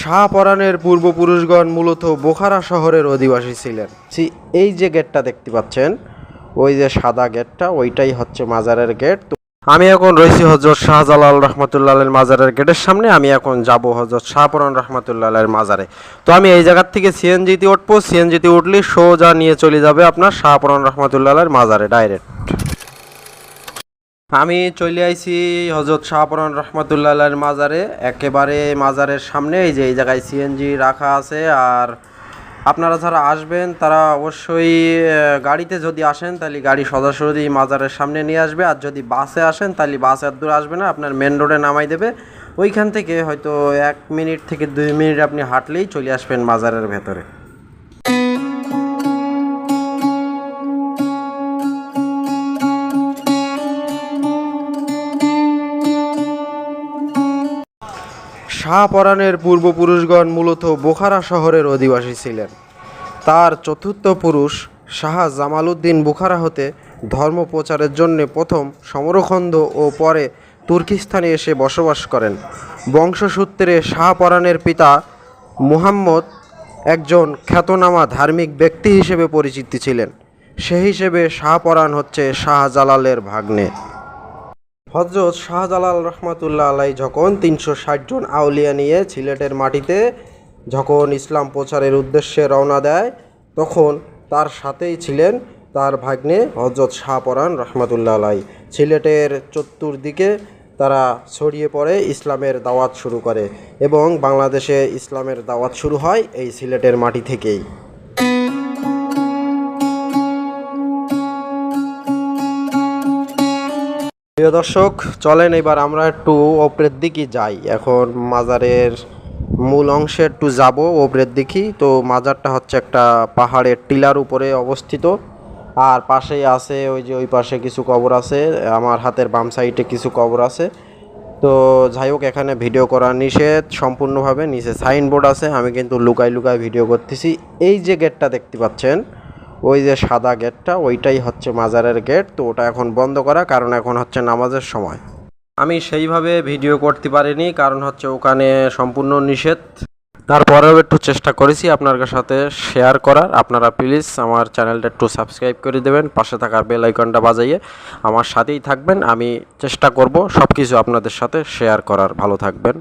শাহপরানের পূর্বপুরুষগণ মূলত বোখারা শহরের অধিবাসী ছিলেন। এই যে গেটটা দেখতে পাচ্ছেন, ওই যে সাদা গেটটা, ওইটাই হচ্ছে মাজারের গেট। আমি এখন রয়েছি হযরত শাহজালাল রহমতুল্লাহ আলাইহির মাজারের গেটের সামনে। আমি এখন যাব হযরত শাহপরান রহমতুল্লাহ আলাইহির মাজারে। তো আমি এই জায়গার থেকে সিএনজিতে উঠবো। সিএনজিতে উঠলে সোজা নিয়ে চলে যাবে আপনার শাহপরান রহমতুল্লাহ আলাইহির মাজারে ডাইরেক্ট। আমি চলে আইছি হযরত শাহপরান রহমতুল্লাহ আলাইহির মাজারে, একেবারে মাজারের সামনে। এই যে এই জায়গায় সিএনজি রাখা আছে। আর আপনারা যারা আসবেন তারা অবশ্যই গাড়িতে যদি আসেন তাহলে গাড়ি সরাসরি মাজারের সামনে নিয়ে আসবে। আর যদি বাসে আসেন তাহলে বাস এত দূর আসবে না, আপনার মেন রোডে নামাই দেবে। ওইখান থেকে হয়তো 1 মিনিট থেকে 2 মিনিট আপনি হাঁটলেই চলে আসবেন মাজারের ভেতরে। শাহপরানের পূর্বপুরুষগণ মূলত বোখারা শহরের অধিবাসী ছিলেন। তার চতুর্থ পুরুষ শাহ জামালউদ্দিন বুখারা হতে ধর্ম প্রচারের জন্য প্রথম সমরখন্দ ও পরে তুর্কিস্তানে এসে বসবাস করেন। বংশসূত্রে শাহপরানের পিতা মুহাম্মদ একজন খ্যাতনামা ধার্মিক ব্যক্তি হিসেবে পরিচিত ছিলেন। সে হিসেবে শাহপরান হচ্ছে শাহজালালের ভাগ্নে। হযরত শাহজালাল রহমতুল্লাহ আলাই যখন 360 জন আউলিয়া নিয়ে সিলেটের মাটিতে যখন ইসলাম প্রচারের উদ্দেশ্যে রওনা দেয়, তখন তার সাথেই ছিলেন তার ভাগ্নে হযরত শাহপরান রহমতুল্লাহ আলাই। সিলেটের চতুর্দিকে তারা ছড়িয়ে পড়ে ইসলামের দাওয়াত শুরু করে এবং বাংলাদেশে ইসলামের দাওয়াত শুরু হয় এই সিলেটের মাটি থেকেই। প্রিয় দর্শক, চলেন এবার আমরা একটু ওপরের দিকে যাই। এখন মাজারের মূল অংশে একটু যাব ওপরের দিকে। তো মাজারটা হচ্ছে একটা পাহাড়ের টিলার উপরে অবস্থিত। আর পাশেই আছে ওই যে ওই পাশে কিছু কবর আছে, আমার হাতের বাম সাইডে কিছু কবর আছে। তো যাই হোক, এখানে ভিডিও করা নিষেধ সম্পূর্ণভাবে। নিচে সাইনবোর্ড আছে, আমি কিন্তু লুকাই লুকাই ভিডিও করতেছি। এই যে গেটটা দেখতে পাচ্ছেন, ওই যে সাদা গেটটা, ওইটাই হচ্ছে মাজারের গেট। তো ওটা এখন বন্ধ করা, কারণ এখন হচ্ছে নামাজের সময়। আমি সেইভাবে ভিডিও করতে পারিনি, কারণ হচ্ছে ওখানে সম্পূর্ণ নিষেধ। তারপরেও একটু চেষ্টা করেছি আপনার সাথে শেয়ার করার। আপনারা প্লিজ আমার চ্যানেলটা একটু সাবস্ক্রাইব করে দেবেন, পাশে থাকার বেল আইকনটা বাজাইয়ে আমার সাথেই থাকবেন। আমি চেষ্টা করব সব কিছু আপনাদের সাথে শেয়ার করার। ভালো থাকবেন।